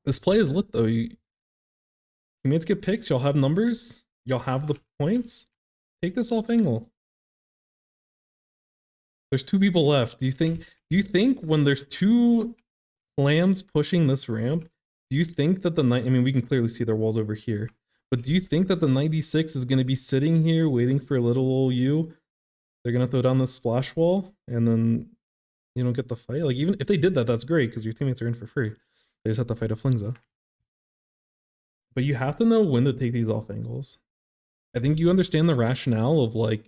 This play is lit though. Teammates get picks, y'all have numbers, y'all have the points. Take this off angle. There's 2 people left. Do you think when there's 2 lambs pushing this ramp, do you think that I mean, we can clearly see their walls over here, but do you think that the 96 is going to be sitting here waiting for a little old you? They're going to throw down the splash wall and then, you know, get the fight? Like, even if they did that, that's great because your teammates are in for free. They just have to fight a Flingza. But you have to know when to take these off angles. I think you understand the rationale of like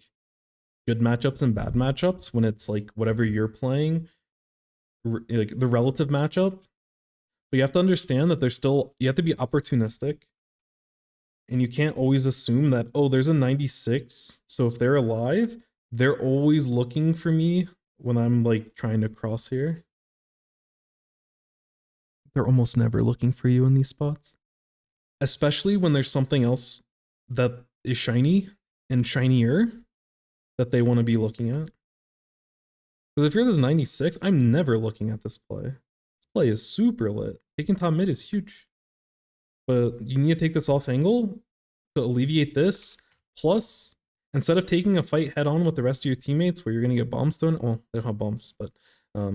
good matchups and bad matchups when it's like whatever you're playing, like the relative matchup. But you have to understand that you have to be opportunistic. And you can't always assume that, oh, there's a 96. So if they're alive, they're always looking for me when I'm like trying to cross here. They're almost never looking for you in these spots. Especially when there's something else that is shiny and shinier that they want to be looking at. Because if you're this 96, I'm never looking at this play. This play is super lit. Taking top mid is huge. But you need to take this off angle to alleviate this. Plus, instead of taking a fight head on with the rest of your teammates where you're going to get bombs thrown, well, they don't have bombs, but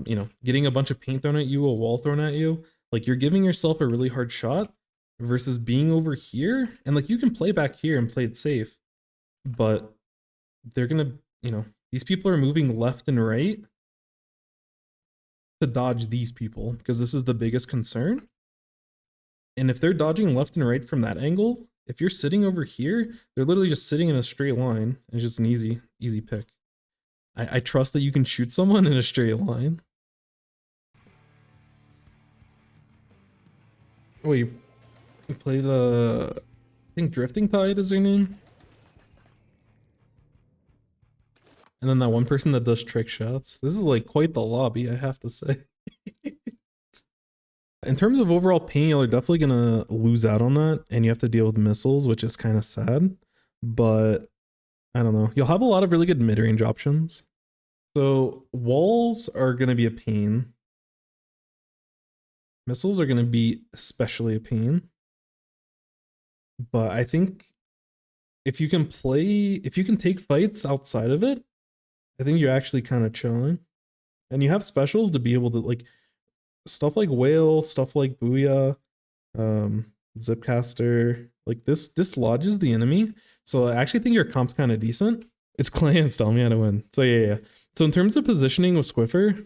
you know, getting a bunch of paint thrown at you, a wall thrown at you, like you're giving yourself a really hard shot versus being over here. And like you can play back here and play it safe, but they're going to, you know, these people are moving left and right to dodge these people because this is the biggest concern. And if they're dodging left and right from that angle, if you're sitting over here, they're literally just sitting in a straight line. It's just an easy pick. I trust that you can shoot someone in a straight line. Oh, you played I think Drifting Tide is their name. And then that one person that does trick shots. This is like quite the lobby, I have to say. In terms of overall pain, you're definitely gonna lose out on that, and you have to deal with missiles, which is kind of sad. But I don't know. You'll have a lot of really good mid-range options. So walls are gonna be a pain. Missiles are gonna be especially a pain. But I think if you can take fights outside of it, I think you're actually kind of chilling. And you have specials to be able to like stuff like Whale, stuff like Booyah, Zipcaster, like this dislodges the enemy. So I actually think your comp's kind of decent. It's Clans, tell me how to win. So yeah. So in terms of positioning with Squiffer,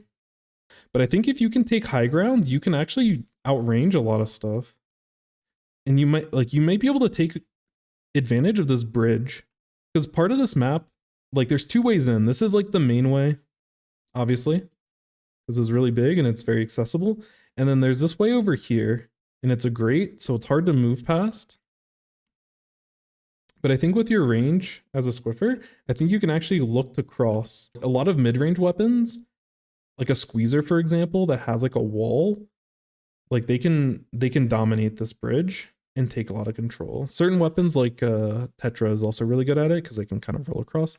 but I think if you can take high ground, you can actually outrange a lot of stuff. And you might be able to take advantage of this bridge. Because part of this map, like there's 2 ways in. This is like the main way, obviously. This is really big and it's very accessible. And then there's this way over here, and it's a grate, so it's hard to move past. But I think with your range as a Squiffer, I think you can actually look to cross. A lot of mid-range weapons, like a Squeezer, for example, that has like a wall, like they can dominate this bridge and take a lot of control. Certain weapons like Tetra is also really good at it because they can kind of roll across.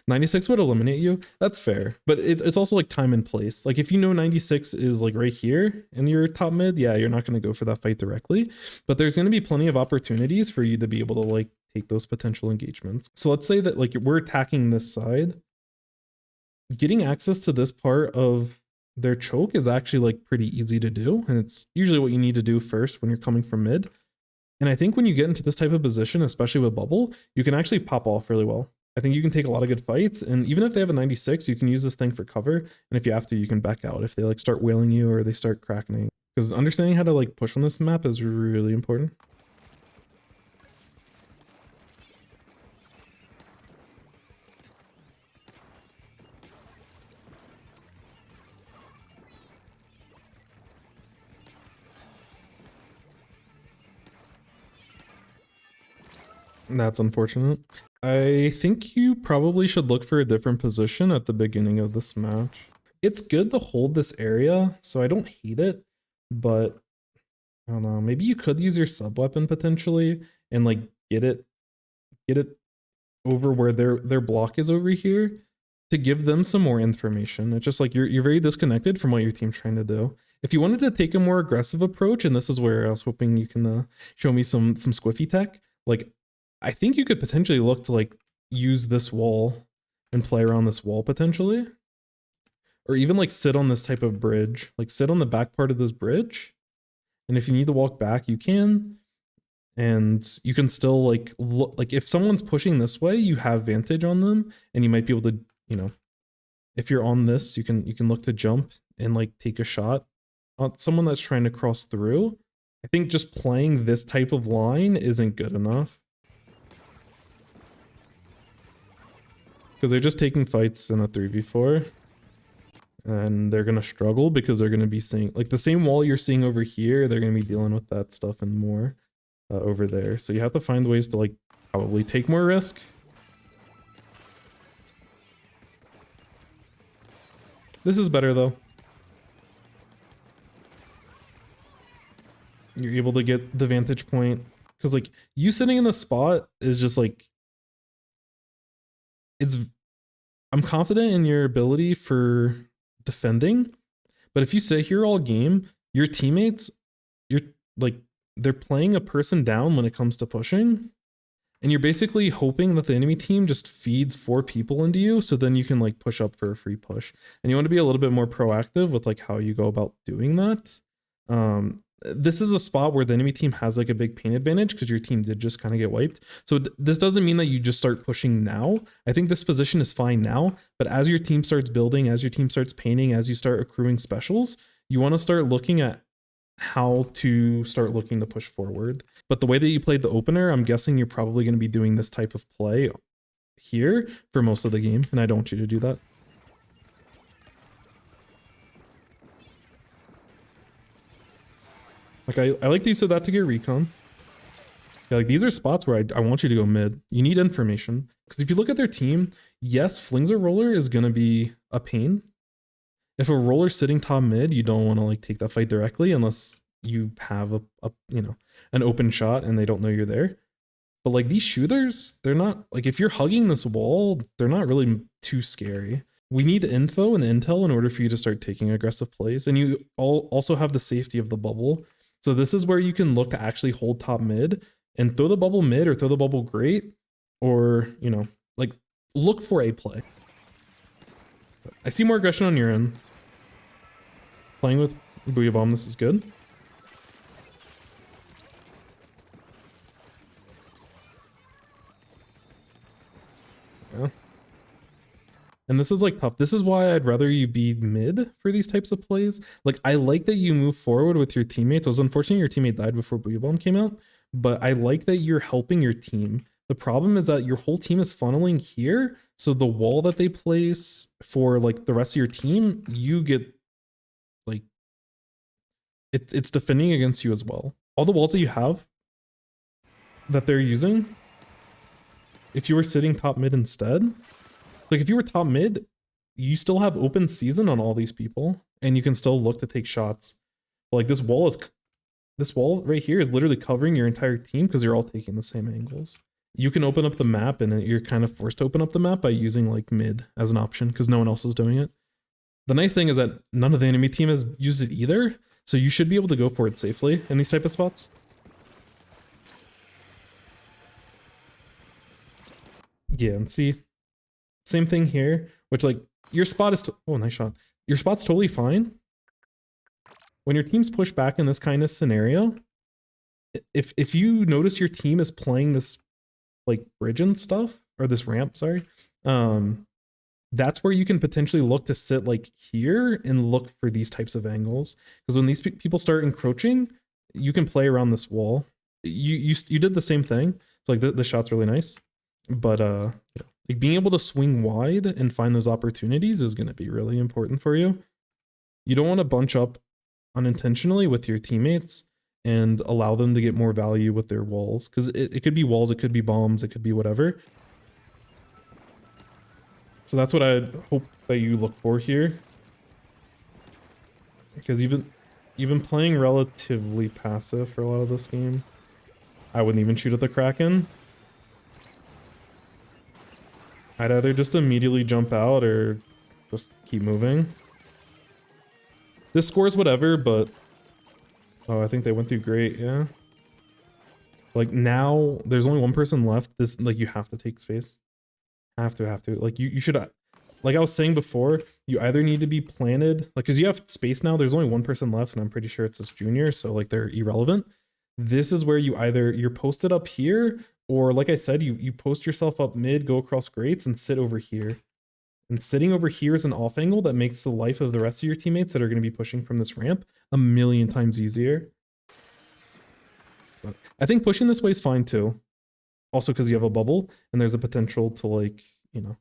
96 would eliminate you. That's fair, but it's also like time and place. Like if you know 96 is like right here in your top mid, yeah, you're not going to go for that fight directly, but there's going to be plenty of opportunities for you to be able to like take those potential engagements. So let's say that like we're attacking this side. Getting access to this part of their choke is actually like pretty easy to do, and it's usually what you need to do first when you're coming from mid. And I think when you get into this type of position, especially with bubble, you can actually pop off really well. I think you can take a lot of good fights, and even if they have a 96, you can use this thing for cover, and if you have to, you can back out if they like start wailing you or they start cracking. Because understanding how to like push on this map is really important. That's unfortunate. I think you probably should look for a different position at the beginning of this match. It's good to hold this area, so I don't hate it, but I don't know, maybe you could use your sub weapon potentially and like get it over where their block is over here to give them some more information. It's just like you're very disconnected from what your team's trying to do. If you wanted to take a more aggressive approach, and this is where I was hoping you can show me some squiffy tech, like I think you could potentially look to like use this wall and play around this wall potentially. Or even like sit on this type of bridge, like sit on the back part of this bridge. And if you need to walk back, you can. And you can still like look, like if someone's pushing this way, you have vantage on them, and you might be able to, you know, if you're on this, you can look to jump and like take a shot on someone that's trying to cross through. I think just playing this type of line isn't good enough. Because they're just taking fights in a 3v4. And they're going to struggle because they're going to be seeing, like the same wall you're seeing over here, they're going to be dealing with that stuff and more over there. So you have to find ways to like probably take more risk. This is better though. You're able to get the vantage point because like you sitting in the spot is just like, I'm confident in your ability for defending, but if you sit here all game, your teammates, you're like, they're playing a person down when it comes to pushing, and you're basically hoping that the enemy team just feeds 4 people into you, so then you can like push up for a free push. And you want to be a little bit more proactive with like how you go about doing that. This is a spot where the enemy team has like a big pain advantage because your team did just kind of get wiped. So this doesn't mean that you just start pushing now. I think this position is fine now, but as your team starts building, as your team starts painting, as you start accruing specials, you want to start looking at how to start looking to push forward. But the way that you played the opener, I'm guessing you're probably going to be doing this type of play here for most of the game, and I don't want you to do that. Like I like the use of that to get recon. Yeah, like these are spots where I want you to go mid. You need information. Because if you look at their team, yes, Flings a roller is going to be a pain. If a roller's sitting top mid, you don't want to like take that fight directly unless you have a you know, an open shot and they don't know you're there. But like these shooters, they're not like, if you're hugging this wall, they're not really too scary. We need info and intel in order for you to start taking aggressive plays. And you also have the safety of the bubble. So this is where you can look to actually hold top mid and throw the bubble mid or throw the bubble great, or, you know, like look for a play. I see more aggression on your end. Playing with Booyah Bomb, this is good. Yeah. And this is like tough. This is why I'd rather you be mid for these types of plays. Like I like that you move forward with your teammates. It was unfortunate your teammate died before Booyah Bomb came out, but I like that you're helping your team. The problem is that your whole team is funneling here. So the wall that they place for like the rest of your team, you get like, it's defending against you as well. All the walls that you have that they're using, if you were sitting top mid instead, like if you were top mid, you still have open season on all these people and you can still look to take shots. But like this wall right here is literally covering your entire team because you're all taking the same angles. You can open up the map and you're kind of forced to open up the map by using like mid as an option because no one else is doing it. The nice thing is that none of the enemy team has used it either. So you should be able to go for it safely in these type of spots. Yeah, and see, same thing here, which like your spot is, oh, nice shot. Your spot's totally fine. When your team's pushed back in this kind of scenario, if you notice your team is playing this like bridge and stuff, or this ramp, sorry, that's where you can potentially look to sit like here and look for these types of angles. Because when these people start encroaching, you can play around this wall. You did the same thing. So like the shot's really nice, but you know, like being able to swing wide and find those opportunities is going to be really important for you. You don't want to bunch up unintentionally with your teammates and allow them to get more value with their walls, because it could be walls, it could be bombs, it could be whatever. So that's what I hope that you look for here, because you've been playing relatively passive for a lot of this game. I wouldn't even shoot at the Kraken. I'd either just immediately jump out or just keep moving. This scores whatever, but oh, I think they went through great. Yeah. Like now, there's only one person left. This like you have to take space. Have to. Like you should. Like I was saying before, you either need to be planted, like, because you have space now. There's only one person left, and I'm pretty sure it's this junior, so like they're irrelevant. This is where you either you're posted up here, or like I said, you post yourself up mid, go across grates, and sit over here. And sitting over here is an off angle that makes the life of the rest of your teammates that are going to be pushing from this ramp a million times easier. But I think pushing this way is fine too. Also because you have a bubble, and there's a potential to, like, you know,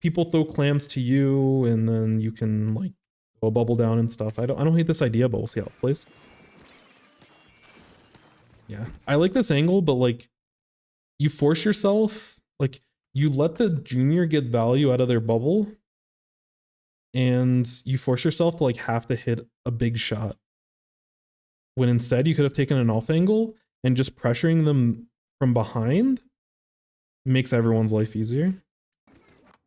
people throw clams to you, and then you can like go a bubble down and stuff. I don't hate this idea, but we'll see how it plays. Yeah, I like this angle, but like you force yourself, like you let the junior get value out of their bubble, and you force yourself to like have to hit a big shot. When instead you could have taken an off angle and just pressuring them from behind makes everyone's life easier.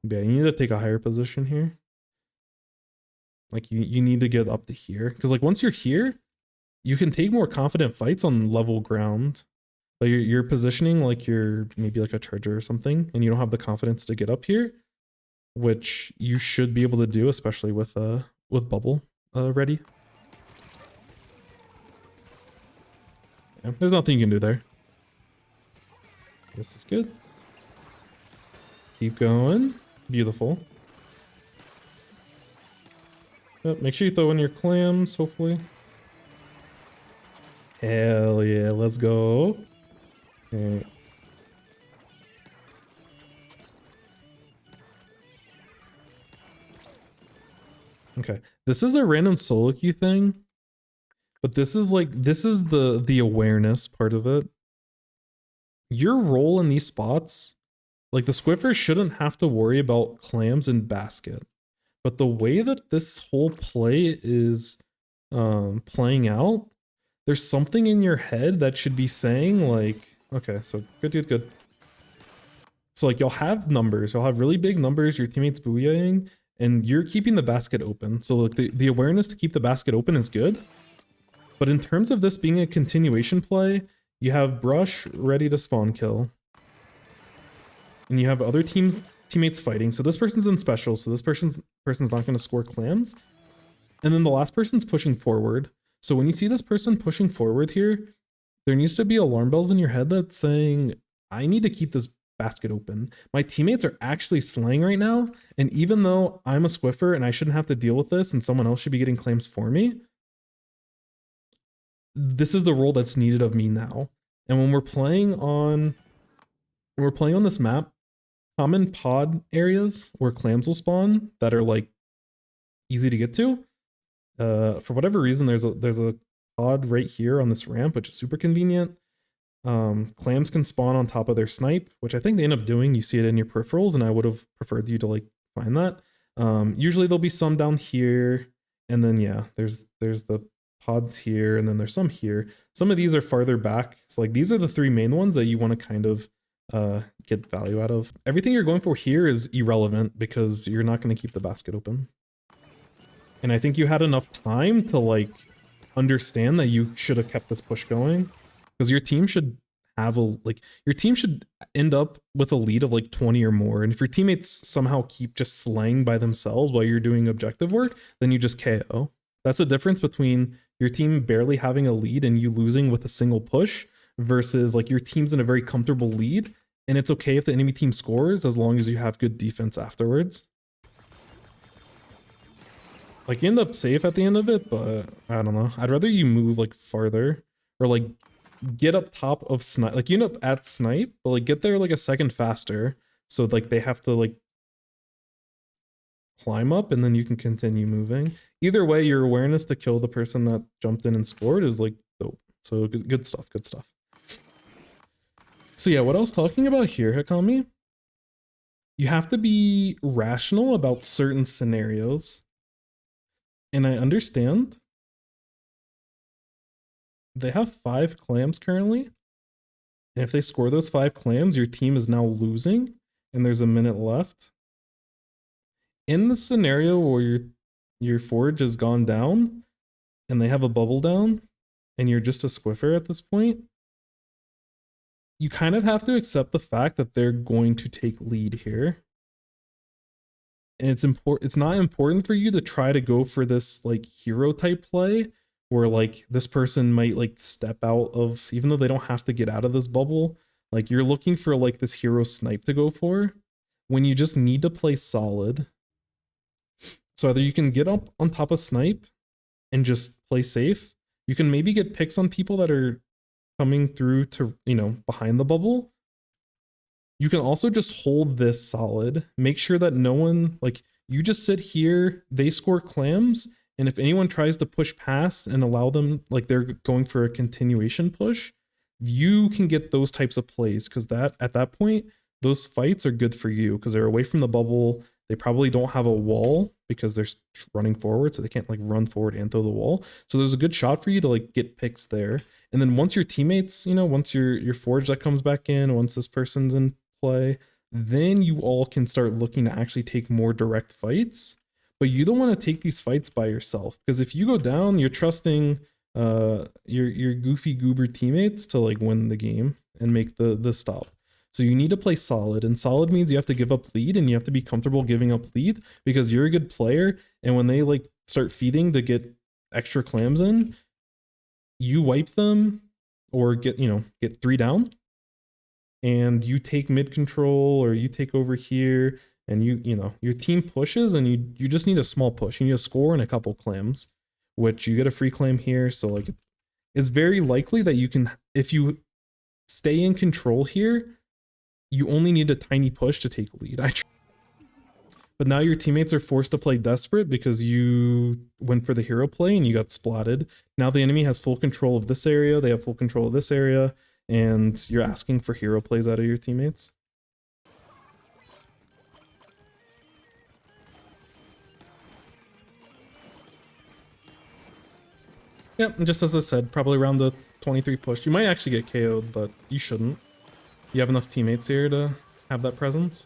Yeah, you need to take a higher position here. Like you need to get up to here. Because like once you're here, you can take more confident fights on level ground. But you're positioning like you're maybe like a charger or something, and you don't have the confidence to get up here, which you should be able to do, especially with bubble ready. Yeah, there's nothing you can do there. This is good. Keep going. Beautiful. Yep, make sure you throw in your clams, hopefully. Hell yeah, let's go. Okay. Okay, this is a random solo queue thing, but this is the awareness part of it. Your role in these spots, like the Squiffer shouldn't have to worry about clams and basket, but the way that this whole play is playing out, there's something in your head that should be saying like, okay, so good. So like you'll have numbers, you'll have really big numbers, your teammates booyahing, and you're keeping the basket open. So like the awareness to keep the basket open is good. But in terms of this being a continuation play, you have Brush ready to spawn kill. And you have other teammates fighting. So this person's in special, so this person's not going to score clams. And then the last person's pushing forward. So when you see this person pushing forward here, there needs to be alarm bells in your head that's saying, I need to keep this basket open. My teammates are actually slaying right now, and even though I'm a Squiffer and I shouldn't have to deal with this and someone else should be getting claims for me, this is the role that's needed of me now. And when we're playing on this map, common pod areas where clams will spawn that are like easy to get to, for whatever reason there's a pod right here on this ramp, which is super convenient. Clams can spawn on top of their snipe, which I think they end up doing. You see it in your peripherals, and I would have preferred you to like find that. Usually there'll be some down here, and then yeah, there's the pods here, and then there's some here. Some of these are farther back, so like these are the three main ones that you want to kind of get value out of. Everything you're going for here is irrelevant because you're not going to keep the basket open. And I think you had enough time to like understand that you should have kept this push going, because your team should have your team should end up with a lead of like 20 or more. And if your teammates somehow keep just slaying by themselves while you're doing objective work, then you just KO. That's the difference between your team barely having a lead and you losing with a single push versus like your team's in a very comfortable lead, and it's okay if the enemy team scores as long as you have good defense afterwards. Like you end up safe at the end of it, but I don't know. I'd rather you move like farther, or like get up top of snipe. Like you end up at snipe, but like get there like a second faster. So like they have to like climb up, and then you can continue moving. Either way, your awareness to kill the person that jumped in and scored is like dope. So good stuff, good stuff. So yeah, what I was talking about here, Hikami, you have to be rational about certain scenarios. And I understand they have 5 clams currently. And if they score those 5 clams, your team is now losing and there's a minute left. In the scenario where your forge has gone down and they have a bubble down and you're just a squiffer at this point, you kind of have to accept the fact that they're going to take lead here. And it's not important for you to try to go for this like hero type play where like this person might like step out of, even though they don't have to get out of this bubble, like you're looking for like this hero snipe to go for when you just need to play solid. So either you can get up on top of snipe and just play safe. You can maybe get picks on people that are coming through to, you know, behind the bubble. You can also just hold this solid. Make sure that no one, like, you just sit here, they score clams, and if anyone tries to push past and allow them, like they're going for a continuation push, you can get those types of plays, because that at that point, those fights are good for you because they're away from the bubble. They probably don't have a wall because they're running forward, so they can't like run forward and throw the wall. So there's a good shot for you to like get picks there. And then once your teammates, you know, once your forge that comes back in, once this person's in play, then you all can start looking to actually take more direct fights. But you don't want to take these fights by yourself, because if you go down, you're trusting your goofy goober teammates to like win the game and make the stop. So you need to play solid, and solid means you have to give up lead and you have to be comfortable giving up lead because you're a good player. And when they like start feeding to get extra clams in, you wipe them or get 3 down, and you take mid control or you take over here, and your team pushes, and you just need a small push. You need a score and a couple clams, which you get a free claim here. So like it's very likely that you can, if you stay in control here, you only need a tiny push to take lead. But now your teammates are forced to play desperate because you went for the hero play and you got splatted. Now the enemy has full control of this area, they have full control of this area, and you're asking for hero plays out of your teammates. Yep, and just as I said, probably around the 23 push. You might actually get KO'd, but you shouldn't. You have enough teammates here to have that presence.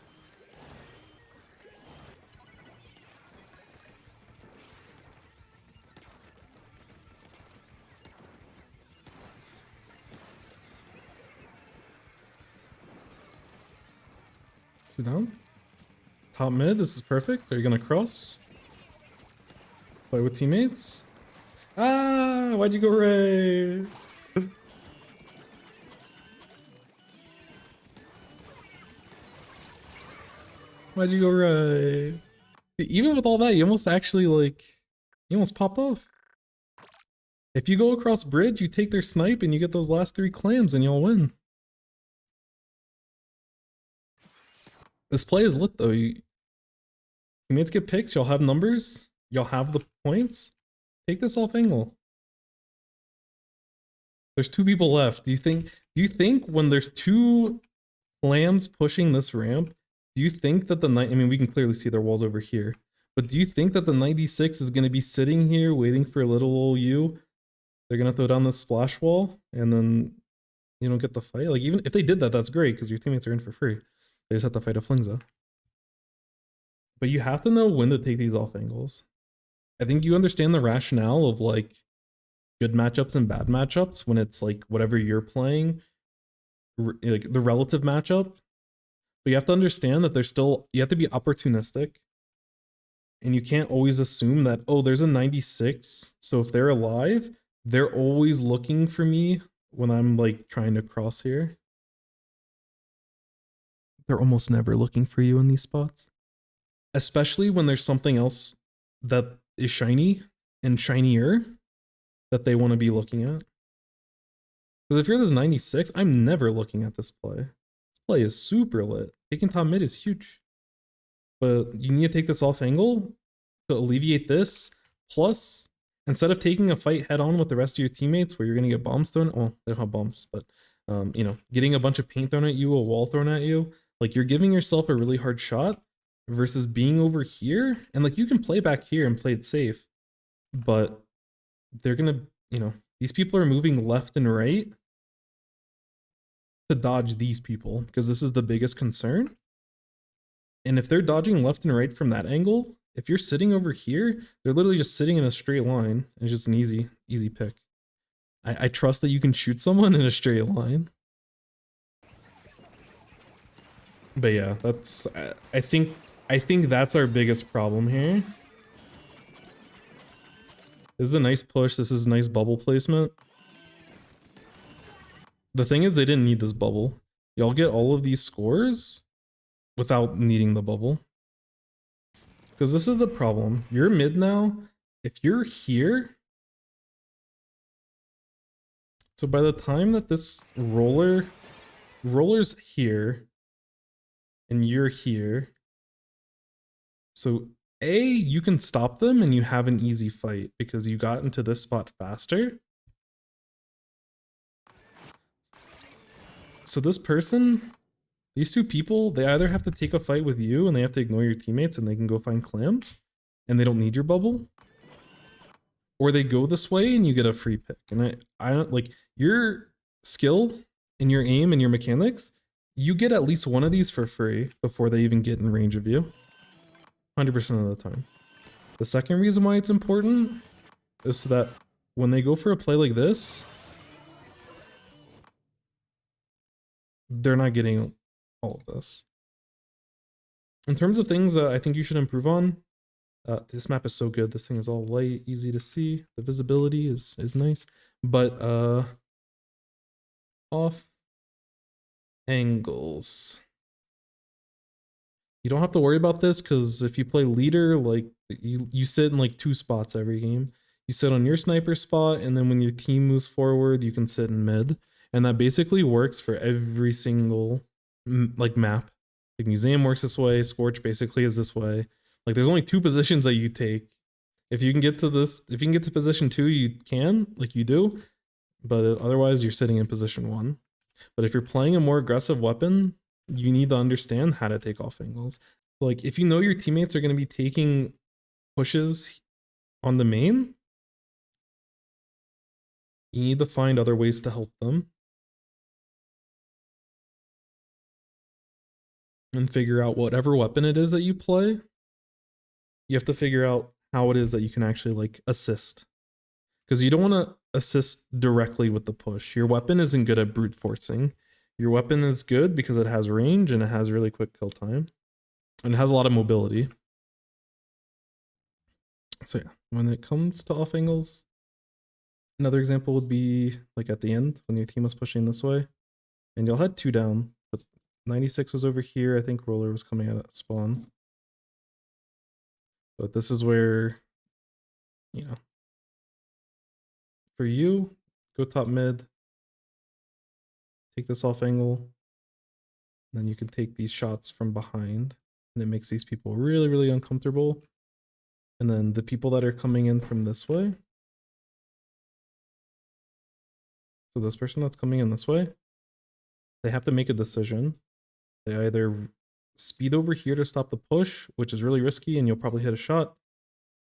Two down. Top mid, this is perfect. Are you gonna cross? Play with teammates? Ah, why'd you go Ray? Why'd you go Ray? Even with all that, you almost actually like, you almost popped off. If you go across bridge, you take their snipe and you get those last 3 clams and you'll win. This play is lit though. Teammates get picks, you'll have numbers, you'll have the points. Take this off angle. There's 2 people left. Do you think when there's 2 clams pushing this ramp, do you think that I mean, we can clearly see their walls over here, but do you think that the 96 is going to be sitting here waiting for a little old you? They're going to throw down this splash wall and then you don't get the fight? Like, even if they did that, that's great because your teammates are in for free. They just have to fight a Flingza. But you have to know when to take these off angles. I think you understand the rationale of like good matchups and bad matchups when it's like whatever you're playing, like the relative matchup. But you have to understand that you have to be opportunistic. And you can't always assume that, oh, there's a 96. So if they're alive, they're always looking for me when I'm like trying to cross here. They're almost never looking for you in these spots. Especially when there's something else that is shiny and shinier that they want to be looking at. Because if you're this 96, I'm never looking at this play. This play is super lit. Taking top mid is huge. But you need to take this off angle to alleviate this. Plus, instead of taking a fight head on with the rest of your teammates where you're going to get bombs thrown, well, they don't have bombs, but getting a bunch of paint thrown at you, a wall thrown at you, like you're giving yourself a really hard shot versus being over here. And like you can play back here and play it safe, but they're going to, these people are moving left and right to dodge these people because this is the biggest concern. And if they're dodging left and right from that angle, If you're sitting over here, they're literally just sitting in a straight line. It's just an easy pick. I trust that you can shoot someone in a straight line. But yeah, that's I think that's our biggest problem here. This is a nice push. This is nice bubble placement. The thing is, they didn't need this bubble. Y'all get all of these scores without needing the bubble. Because this is the problem. You're mid now. If you're here, so by the time that this roller's here, and you're here, so A, you can stop them and you have an easy fight because you got into this spot faster. So this person, these two people, they either have to take a fight with you and they have to ignore your teammates and they can go find clams and they don't need your bubble. Or they go this way and you get a free pick. And I don't like your skill and your aim and your mechanics, you get at least one of these for free before they even get in range of you. 100% of the time. The second reason why it's important is so that when they go for a play like this, they're not getting all of this. In terms of things that I think you should improve on, this map is so good. This thing is all light, easy to see. The visibility is nice, but off angles. You don't have to worry about this because if you play leader, like you sit in like 2 spots every game. You sit on your sniper spot, and then when your team moves forward, you can sit in mid, and that basically works for every single like map. Like Museum works this way. Scorch basically is this way. Like there's only 2 positions that you take. If you can get to this, if you can get to position 2, you can, like you do, but otherwise you're sitting in position 1. But if you're playing a more aggressive weapon, you need to understand how to take off angles. Like if you know your teammates are going to be taking pushes on the main, you need to find other ways to help them and figure out whatever weapon it is that you play. You have to figure out how it is that you can actually like assist, because you don't want to assist directly with the push. Your weapon isn't good at brute forcing. Your weapon is good because it has range and it has really quick kill time and it has a lot of mobility. So yeah, when it comes to off angles, another example would be like at the end when your team was pushing this way and y'all had 2 down, but 96 was over here. I think roller was coming out at spawn. But this is where, you know, for you, go top mid, take this off angle, then you can take these shots from behind, and it makes these people really, really uncomfortable. And then the people that are coming in from this way, so this person that's coming in this way, they have to make a decision. They either speed over here to stop the push, which is really risky and you'll probably hit a shot,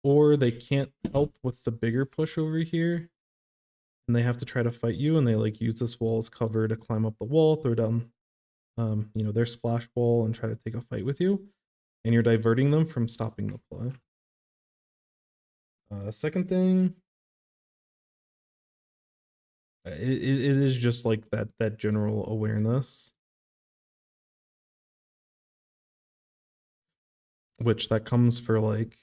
or they can't help with the bigger push over here and they have to try to fight you, and they like use this wall as cover to climb up the wall, throw down you know, their splash wall and try to take a fight with you, and you're diverting them from stopping the play. Second thing, it is just like that general awareness, which that comes for like,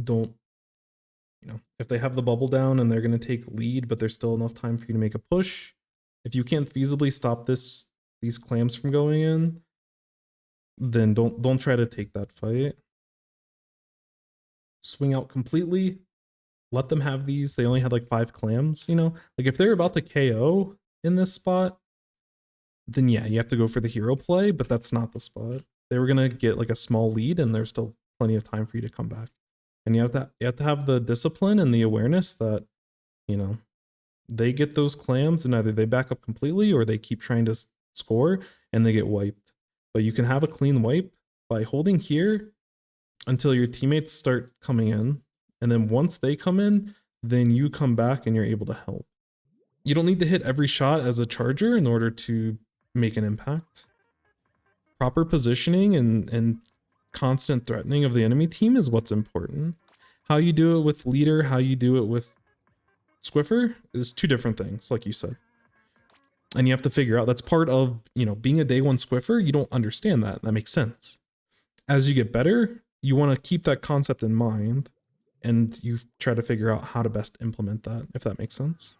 don't, you know, if they have the bubble down and they're going to take lead, but there's still enough time for you to make a push, if you can't feasibly stop these clams from going in, then don't try to take that fight. Swing out completely, let them have these. They only had like 5 clams, you know, like if they're about to KO in this spot, then yeah, you have to go for the hero play, but that's not the spot. They were gonna get like a small lead and there's still plenty of time for you to come back. And you have to have the discipline and the awareness that, you know, they get those clams and either they back up completely or they keep trying to score and they get wiped. But you can have a clean wipe by holding here until your teammates start coming in. And then once they come in, then you come back and you're able to help. You don't need to hit every shot as a charger in order to make an impact. Proper positioning and constant threatening of the enemy team is what's important. How you do it with leader, how you do it with Squiffer is two different things, like you said. And you have to figure out, that's part of, being a day one Squiffer. You don't understand that. That makes sense. As you get better, you want to keep that concept in mind and you try to figure out how to best implement that, if that makes sense.